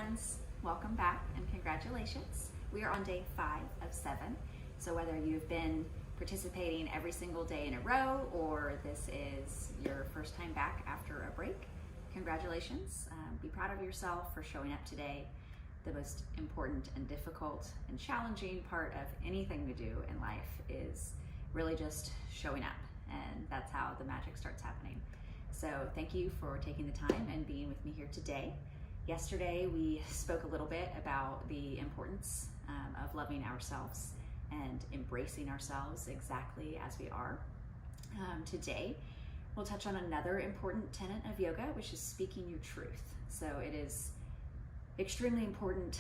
friends, welcome back and congratulations. We are on day 5 of 7. So whether you've been participating every single day in a row or this is your first time back after a break, congratulations. Be proud of yourself for showing up today. The most important and difficult and challenging part of anything we do in life is really just showing up, and that's how the magic starts happening. So thank you for taking the time and being with me here today. Yesterday we spoke a little bit about the importance of loving ourselves and embracing ourselves exactly as we are. Today we'll touch on another important tenet of yoga, which is speaking your truth. So it is extremely important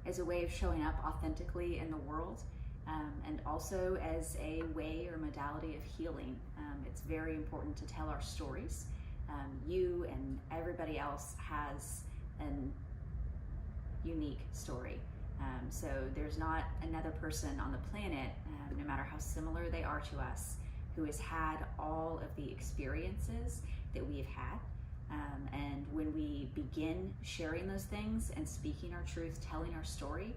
as a way of showing up authentically in the world, and also as a way or modality of healing. It's very important to tell our stories. You and everybody else has an unique story. So there's not another person on the planet, no matter how similar they are to us, who has had all of the experiences that we've had. And when we begin sharing those things and speaking our truth, telling our story,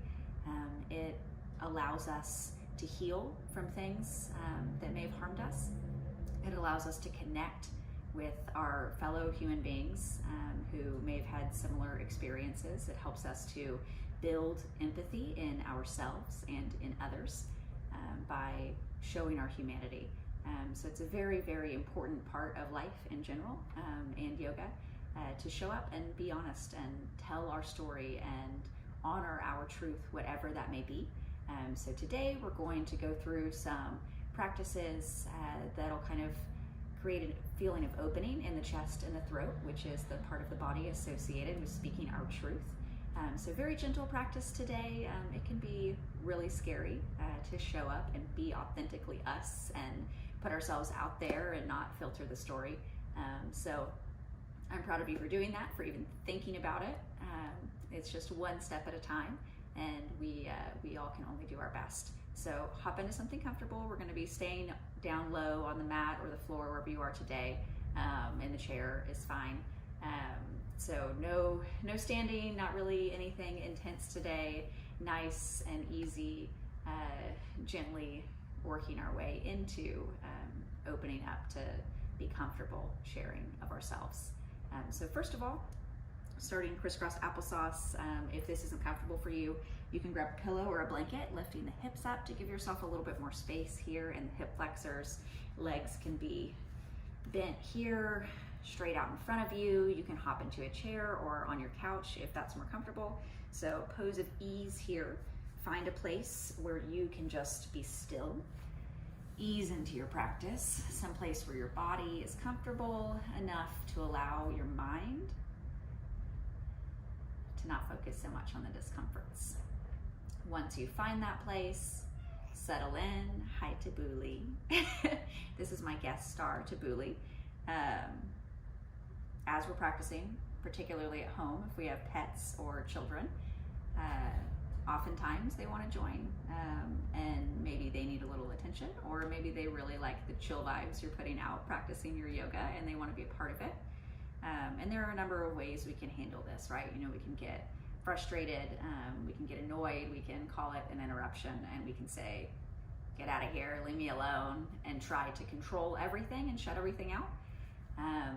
it allows us to heal from things that may have harmed us. It allows us to connect with our fellow human beings who may have had similar experiences. It helps us to build empathy in ourselves and in others by showing our humanity. So it's a very, very important part of life in general, and yoga, to show up and be honest and tell our story and honor our truth, whatever that may be. So today we're going to go through some practices that'll kind of create a feeling of opening in the chest and the throat, which is the part of the body associated with speaking our truth. So very gentle practice today. It can be really scary to show up and be authentically us and put ourselves out there and not filter the story. So I'm proud of you for doing that, for even thinking about it. It's just one step at a time, and we all can only do our best. So hop into something comfortable. We're going to be staying down low on the mat or the floor, wherever you are today. In the chair is fine. So no standing, not really anything intense today. Nice and easy, gently working our way into opening up to be comfortable sharing of ourselves. So first of all, starting crisscross applesauce. If this isn't comfortable for you, you can grab a pillow or a blanket, lifting the hips up to give yourself a little bit more space here in the hip flexors. Legs can be bent here, straight out in front of you. You can hop into a chair or on your couch if that's more comfortable. So pose of ease here. Find a place where you can just be still. Ease into your practice, someplace where your body is comfortable enough to allow your mind to not focus so much on the discomforts. Once you find that place, settle in. Hi, Tabuli. This is my guest star, Tabuli. As we're practicing, particularly at home, if we have pets or children, oftentimes they want to join, and maybe they need a little attention, or maybe they really like the chill vibes you're putting out practicing your yoga and they want to be a part of it. And there are a number of ways we can handle this, right? You know, we can get frustrated, we can get annoyed, we can call it an interruption, and we can say, get out of here, leave me alone, and try to control everything and shut everything out.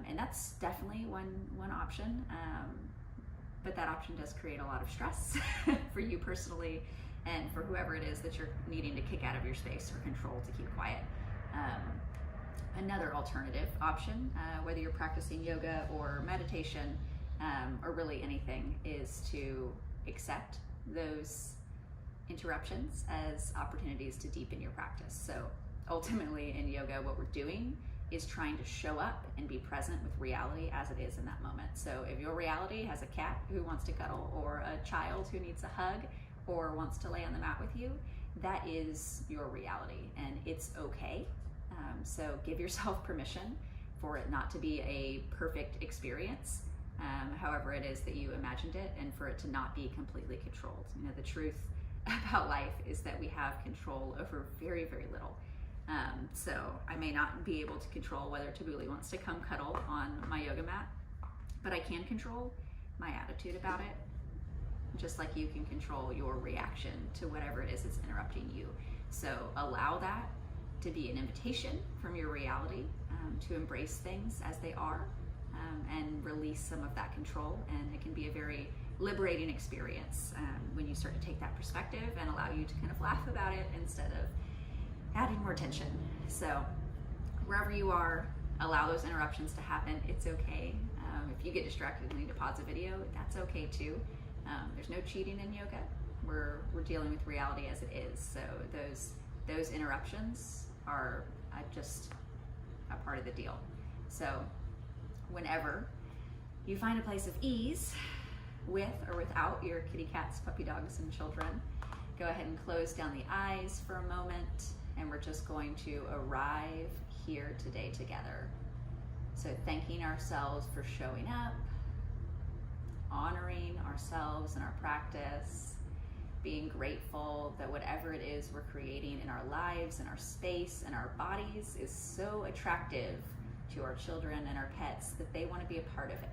And that's definitely one option. But that option does create a lot of stress for you personally and for whoever it is that you're needing to kick out of your space or control to keep quiet. Another alternative option, whether you're practicing yoga or meditation or really anything, is to accept those interruptions as opportunities to deepen your practice. So ultimately in yoga, what we're doing is trying to show up and be present with reality as it is in that moment. So if your reality has a cat who wants to cuddle, or a child who needs a hug, or wants to lay on the mat with you, that is your reality, and it's okay. So give yourself permission for it not to be a perfect experience, however it is that you imagined it, and for it to not be completely controlled. You know, the truth about life is that we have control over very, very little. So I may not be able to control whether Tabuli wants to come cuddle on my yoga mat, but I can control my attitude about it, just like you can control your reaction to whatever it is that's interrupting you. So allow that to be an invitation from your reality, to embrace things as they are, and release some of that control. And it can be a very liberating experience when you start to take that perspective and allow you to kind of laugh about it instead of adding more tension. So wherever you are, allow those interruptions to happen. It's okay. If you get distracted and need to pause a video, that's okay too. There's no cheating in yoga. We're dealing with reality as it is. So those interruptions are just a part of the deal. So whenever you find a place of ease, with or without your kitty cats, puppy dogs, and children, go ahead and close down the eyes for a moment, and we're just going to arrive here today together. So thanking ourselves for showing up, honoring ourselves and our practice, being grateful that whatever it is we're creating in our lives and our space and our bodies is so attractive to our children and our pets that they want to be a part of it.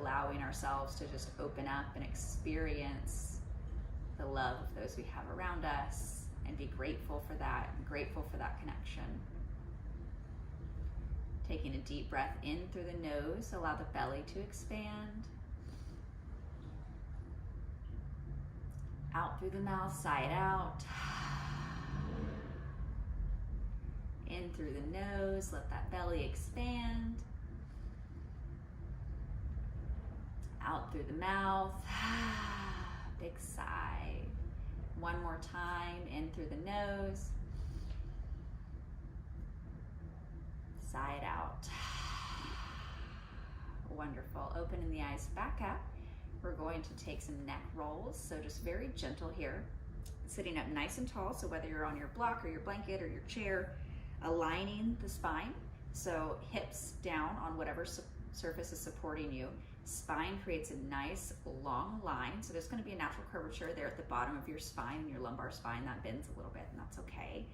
Allowing ourselves to just open up and experience the love of those we have around us and be grateful for that, connection. Taking a deep breath in through the nose, allow the belly to expand. Out through the mouth, sigh it out. In through the nose, let that belly expand. Out through the mouth, big sigh. One more time, in through the nose. Sigh it out. Wonderful. Opening the eyes back up. We're going to take some neck rolls, so just very gentle here. Sitting up nice and tall, so whether you're on your block or your blanket or your chair, aligning the spine, so hips down on whatever surface is supporting you. Spine creates a nice long line, so there's going to be a natural curvature there at the bottom of your spine, and your lumbar spine that bends a little bit, and that's okay.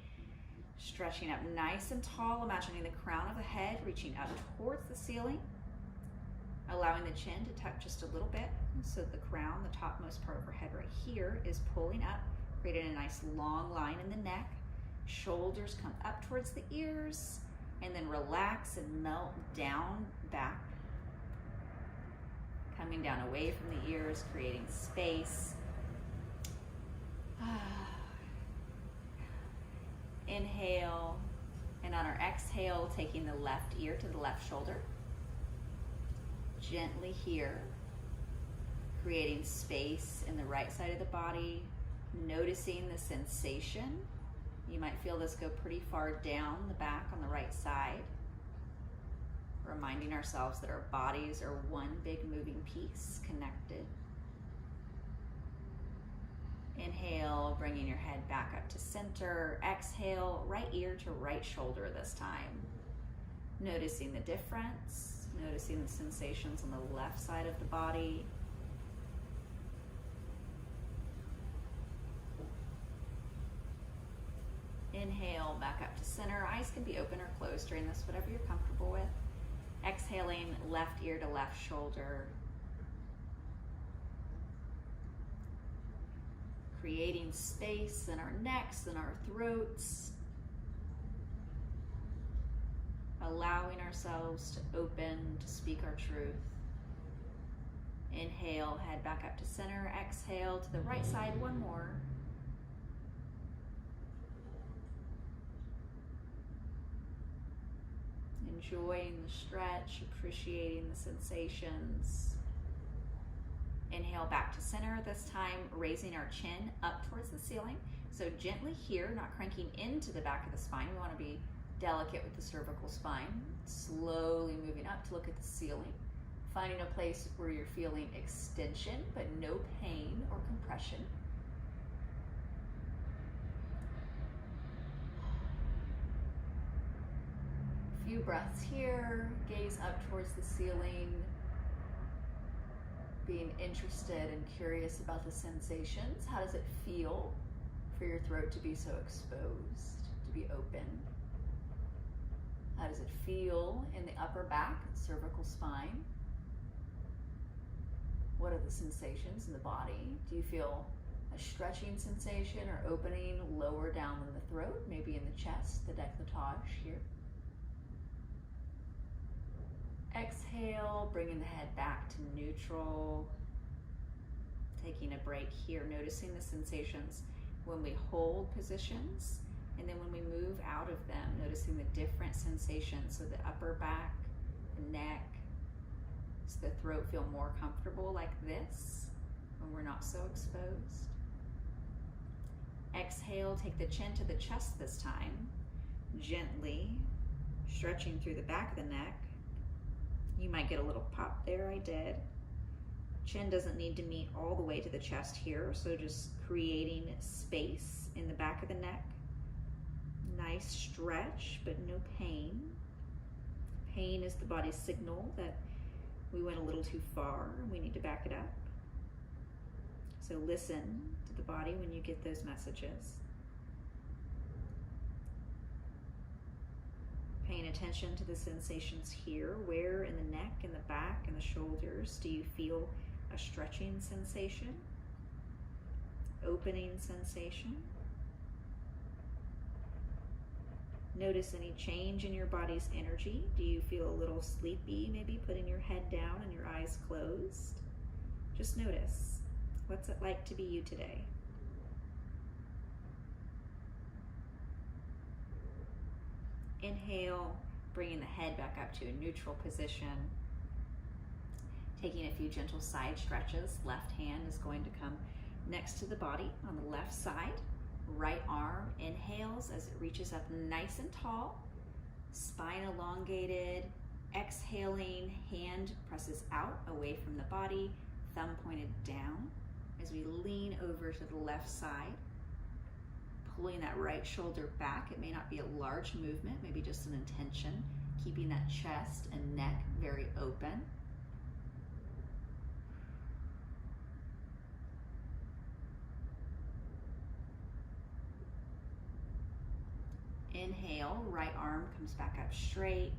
Stretching up nice and tall, imagining the crown of the head reaching up towards the ceiling, allowing the chin to tuck just a little bit, so the crown, the topmost part of our head right here, is pulling up, creating a nice long line in the neck. Shoulders come up towards the ears, and then relax and melt down back, coming down away from the ears, creating space. Inhale, and on our exhale, taking the left ear to the left shoulder. Gently here, creating space in the right side of the body, noticing the sensation. You might feel this go pretty far down the back on the right side. Reminding ourselves that our bodies are one big moving piece, connected. Inhale, bringing your head back up to center. Exhale, right ear to right shoulder this time. Noticing the difference, noticing the sensations on the left side of the body. Inhale, back up to center. Eyes can be open or closed during this, whatever you're comfortable with. Exhaling, left ear to left shoulder. Creating space in our necks and our throats. Allowing ourselves to open, to speak our truth. Inhale, head back up to center. Exhale to the right side, one more. Enjoying the stretch, appreciating the sensations. Inhale back to center, this time raising our chin up towards the ceiling. So gently here, not cranking into the back of the spine. We want to be delicate with the cervical spine. Slowly moving up to look at the ceiling. Finding a place where you're feeling extension, but no pain or compression. Few breaths here, gaze up towards the ceiling, being interested and curious about the sensations. How does it feel for your throat to be so exposed, to be open? How does it feel in the upper back, cervical spine? What are the sensations in the body? Do you feel a stretching sensation or opening lower down in the throat, maybe in the chest, the décolletage here? Exhale, bringing the head back to neutral. Taking a break here, noticing the sensations when we hold positions, and then when we move out of them, noticing the different sensations. So the upper back, the neck, does the throat feel more comfortable like this when we're not so exposed? Exhale, take the chin to the chest this time, gently stretching through the back of the neck. You might get a little pop there, I did. Chin doesn't need to meet all the way to the chest here, so just creating space in the back of the neck. Nice stretch, but no pain. Pain is the body's signal that we went a little too far and we need to back it up. So listen to the body when you get those messages. Paying attention to the sensations here. Where in the neck, in the back, in the shoulders do you feel a stretching sensation? Opening sensation? Notice any change in your body's energy. Do you feel a little sleepy, maybe putting your head down and your eyes closed? Just notice. What's it like to be you today? Inhale, bringing the head back up to a neutral position. Taking a few gentle side stretches. Left hand is going to come next to the body on the left side. Right arm inhales as it reaches up nice and tall. Spine elongated. Exhaling, hand presses out away from the body. Thumb pointed down as we lean over to the left side. Pulling that right shoulder back. It may not be a large movement, maybe just an intention. Keeping that chest and neck very open. Inhale, right arm comes back up straight.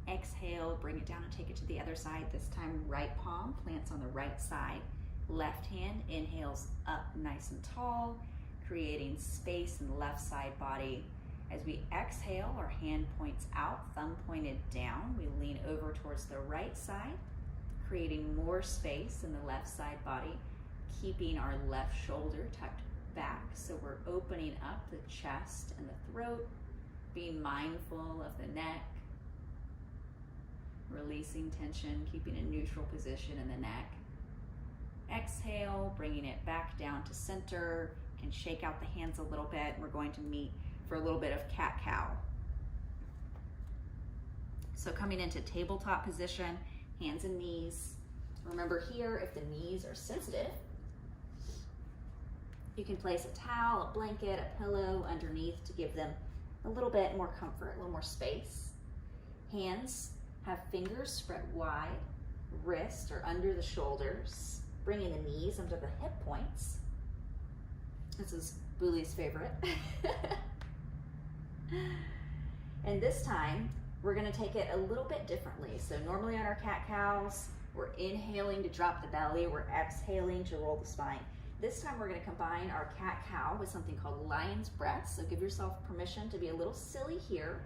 Exhale, bring it down and take it to the other side. This time, right palm plants on the right side. Left hand inhales up nice and tall, creating space in the left side body. As we exhale, our hand points out, thumb pointed down. We lean over towards the right side, creating more space in the left side body, keeping our left shoulder tucked back. So we're opening up the chest and the throat, being mindful of the neck, releasing tension, keeping a neutral position in the neck. Exhale, bringing it back down to center. Can shake out the hands a little bit. We're going to meet for a little bit of cat-cow. So coming into tabletop position, hands and knees. Remember here, if the knees are sensitive, you can place a towel, a blanket, a pillow underneath to give them a little bit more comfort, a little more space. Hands have fingers spread wide, wrists are under the shoulders, bringing the knees under the hip points. This is Buli's favorite. And this time, we're gonna take it a little bit differently. So normally on our cat-cows, we're inhaling to drop the belly, we're exhaling to roll the spine. This time we're gonna combine our cat-cow with something called lion's breath. So give yourself permission to be a little silly here.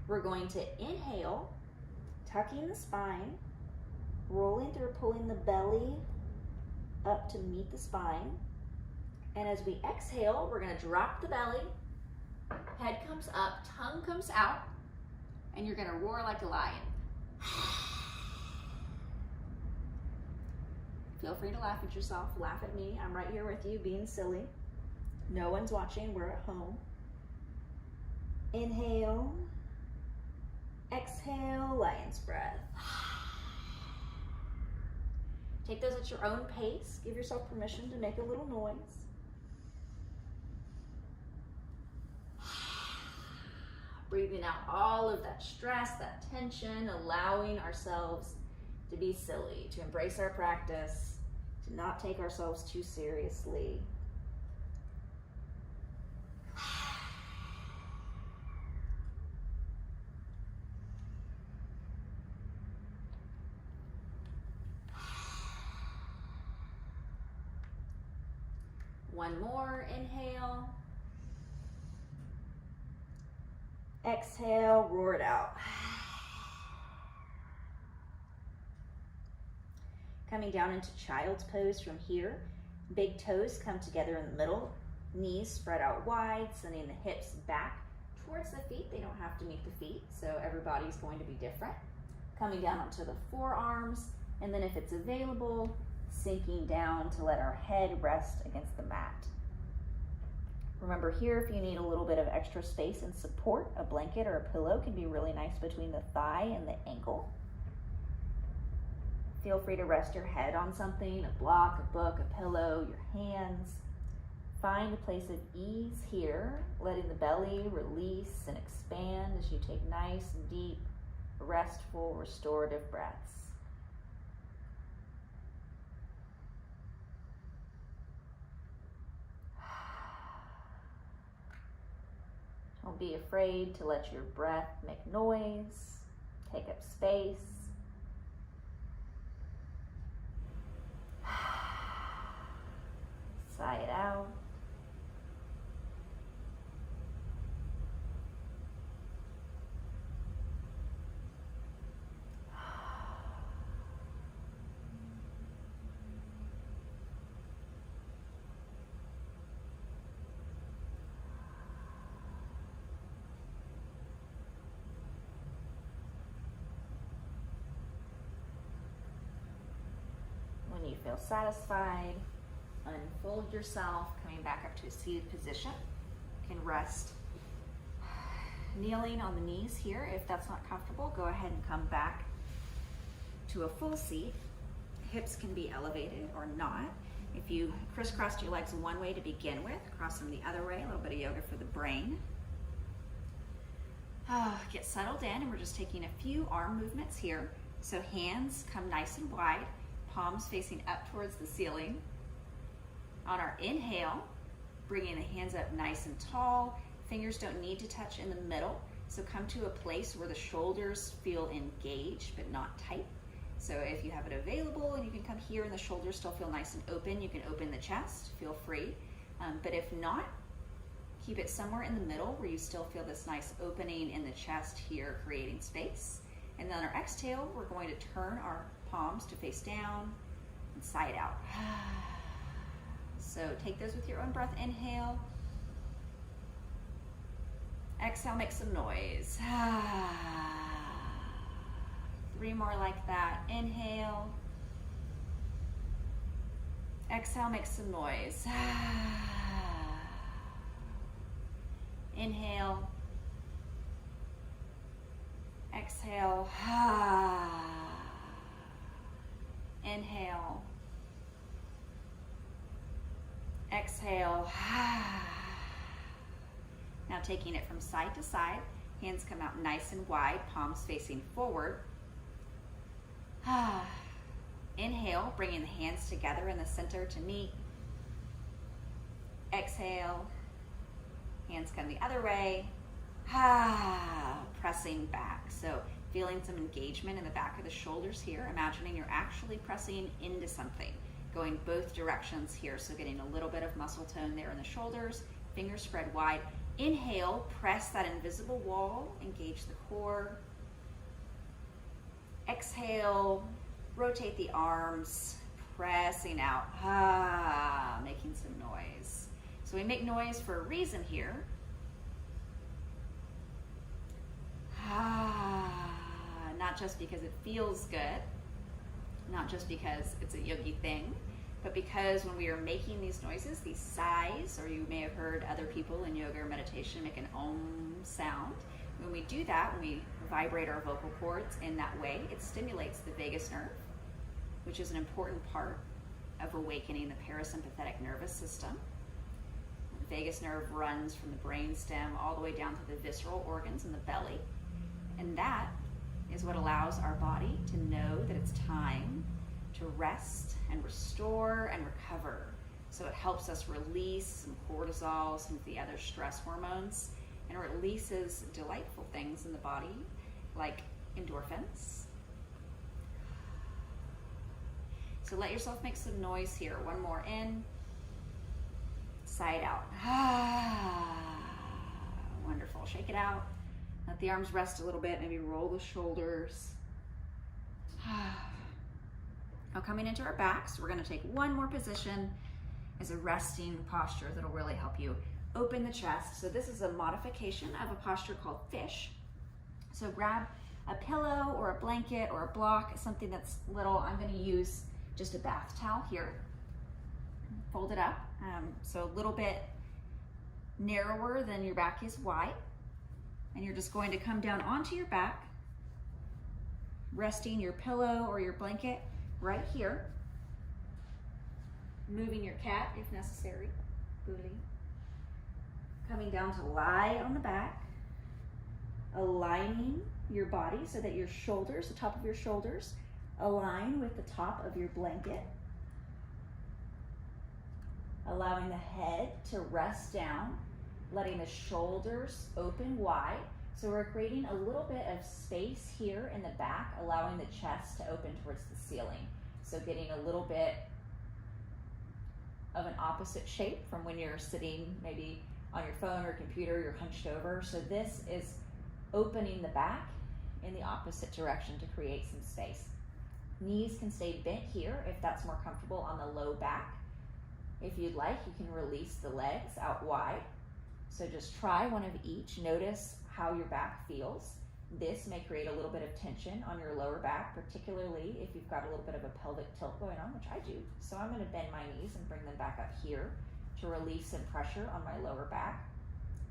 We're going to inhale, tucking the spine, rolling through, pulling the belly up to meet the spine. And as we exhale, we're gonna drop the belly, head comes up, tongue comes out, and you're gonna roar like a lion. Feel free to laugh at yourself, laugh at me. I'm right here with you, being silly. No one's watching, we're at home. Inhale, exhale, lion's breath. Take those at your own pace. Give yourself permission to make a little noise. Breathing out all of that stress, that tension, allowing ourselves to be silly, to embrace our practice, to not take ourselves too seriously. One more, inhale. Exhale, roar it out. Coming down into child's pose from here. Big toes come together in the middle. Knees spread out wide, sending the hips back towards the feet. They don't have to meet the feet, so everybody's going to be different. Coming down onto the forearms, and then if it's available, sinking down to let our head rest against the mat. Remember here, if you need a little bit of extra space and support, a blanket or a pillow can be really nice between the thigh and the ankle. Feel free to rest your head on something, a block, a book, a pillow, your hands. Find a place of ease here, letting the belly release and expand as you take nice, deep, restful, restorative breaths. Don't be afraid to let your breath make noise, take up space. Sigh it out. When you feel satisfied, unfold yourself, coming back up to a seated position. You can rest kneeling on the knees here. If that's not comfortable, go ahead and come back to a full seat. Hips can be elevated or not. If you crisscrossed your legs one way to begin with, cross them the other way, a little bit of yoga for the brain. Get settled in, and we're just taking a few arm movements here. So hands come nice and wide, palms facing up towards the ceiling. On our inhale, bringing the hands up nice and tall. Fingers don't need to touch in the middle. So come to a place where the shoulders feel engaged but not tight. So if you have it available and you can come here and the shoulders still feel nice and open, you can open the chest, feel free. But if not, keep it somewhere in the middle where you still feel this nice opening in the chest here, creating space. And then on our exhale, we're going to turn our palms to face down and sigh it out. So take those with your own breath. Inhale. Exhale, make some noise. 3 more like that. Inhale. Exhale, make some noise. Inhale. Exhale. Inhale. Exhale. Now taking it from side to side, hands come out nice and wide, palms facing forward. Inhale, bringing the hands together in the center to meet. Exhale, hands come the other way. Pressing back. So feeling some engagement in the back of the shoulders here, imagining you're actually pressing into something, going both directions here. So getting a little bit of muscle tone there in the shoulders, fingers spread wide. Inhale, press that invisible wall, engage the core. Exhale, rotate the arms, pressing out, making some noise. So we make noise for a reason here. Not just because it feels good, not just because it's a yogi thing, but because when we are making these noises, these sighs, or you may have heard other people in yoga or meditation make an om sound. When we do that, when we vibrate our vocal cords in that way, it stimulates the vagus nerve, which is an important part of awakening the parasympathetic nervous system. The vagus nerve runs from the brainstem all the way down to the visceral organs in the belly. And that is what allows our body to know that it's time to rest and restore and recover. So it helps us release some cortisol, some of the other stress hormones, and releases delightful things in the body like endorphins. So let yourself make some noise here. One more in. side out. Wonderful. Shake it out. Let the arms rest a little bit. Maybe roll the shoulders. Now coming into our backs, we're going to take one more position as a resting posture that'll really help you open the chest. So this is a modification of a posture called fish. So grab a pillow or a blanket or a block, something that's little. I'm going to use just a bath towel here. Fold it up, so a little bit narrower than your back is wide. And you're just going to come down onto your back, resting your pillow or your blanket right here. Moving your cat if necessary, booty. Coming down to lie on the back, aligning your body so that your shoulders, the top of your shoulders, align with the top of your blanket. Allowing the head to rest down, letting the shoulders open wide. So we're creating a little bit of space here in the back, allowing the chest to open towards the ceiling. So getting a little bit of an opposite shape from when you're sitting maybe on your phone or computer, you're hunched over. So this is opening the back in the opposite direction to create some space. Knees can stay bent here if that's more comfortable on the low back. If you'd like, you can release the legs out wide. So just try one of each. Notice how your back feels. This may create a little bit of tension on your lower back, particularly if you've got a little bit of a pelvic tilt going on, which I do. So I'm going to bend my knees and bring them back up here to release some pressure on my lower back.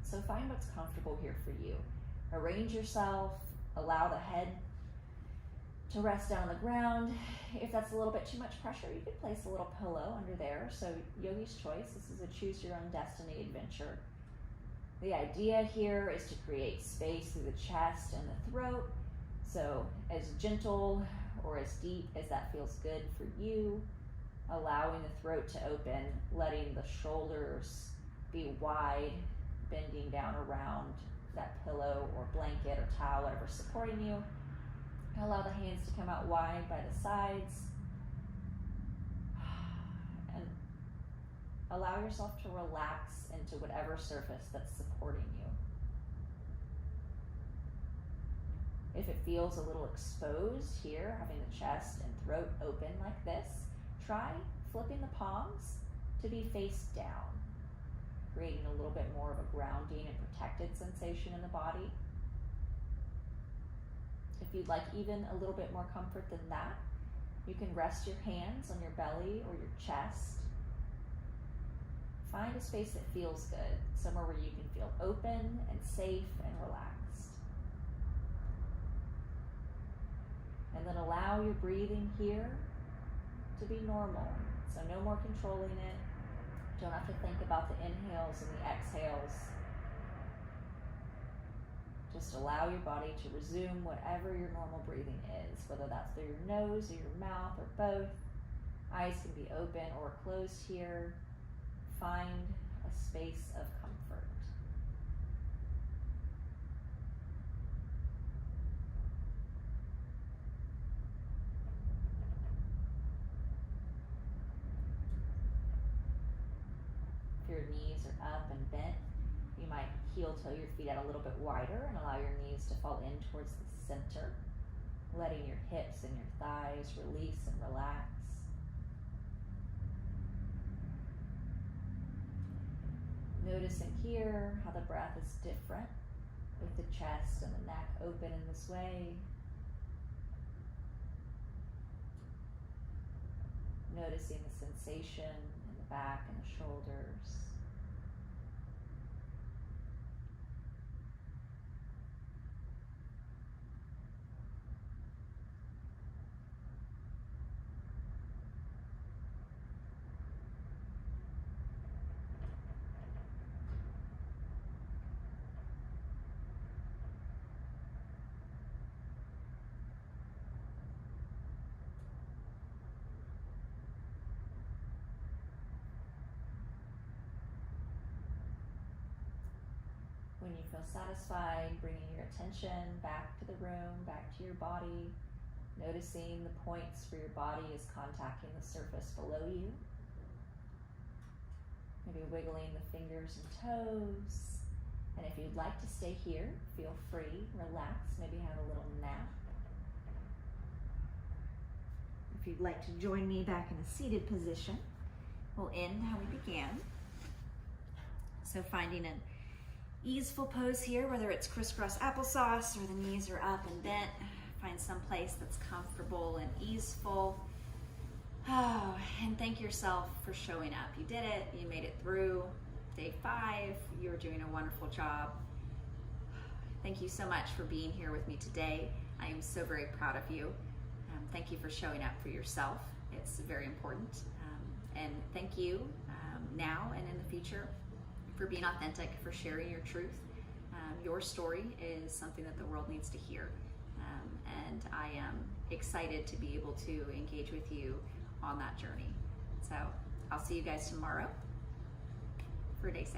So find what's comfortable here for you. Arrange yourself, allow the head to rest down on the ground. If that's a little bit too much pressure, you could place a little pillow under there. So yogi's choice. This is a choose your own destiny adventure. The idea here is to create space through the chest and the throat. So as gentle or as deep as that feels good for you, allowing the throat to open, letting the shoulders be wide, bending down around that pillow or blanket or towel, whatever's supporting you. Allow the hands to come out wide by the sides. And allow yourself to relax into whatever surface that's supporting you. If it feels a little exposed here, having the chest and throat open like this, try flipping the palms to be face down, creating a little bit more of a grounding and protected sensation in the body. If you'd like even a little bit more comfort than that, you can rest your hands on your belly or your chest. Find a space that feels good, somewhere where you can feel open and safe and relaxed. And then allow your breathing here to be normal. So no more controlling it. Don't have to think about the inhales and the exhales. Just allow your body to resume whatever your normal breathing is, whether that's through your nose or your mouth or both. Eyes can be open or closed here. Find a space of comfort. If your knees are up and bent, you might heel toe your feet out a little bit wider and allow your knees to fall in towards the center, letting your hips and your thighs release and relax. Noticing here how the breath is different with the chest and the neck open in this way. Noticing the sensation in the back and the shoulders. When you feel satisfied, bringing your attention back to the room, back to your body, noticing the points where your body is contacting the surface below you. Maybe wiggling the fingers and toes. And if you'd like to stay here, feel free, relax, maybe have a little nap. If you'd like to join me back in a seated position, we'll end how we began. So finding an easeful pose here, whether it's crisscross applesauce or the knees are up and bent, find some place that's comfortable and easeful. Oh, and thank yourself for showing up. You did it, you made it through day 5, you're doing a wonderful job. Thank you so much for being here with me today. I am so very proud of you. Thank you for showing up for yourself. It's very important. And thank you now and in the future for being authentic, for sharing your truth. Your story is something that the world needs to hear. And I am excited to be able to engage with you on that journey. So I'll see you guys tomorrow for day 6.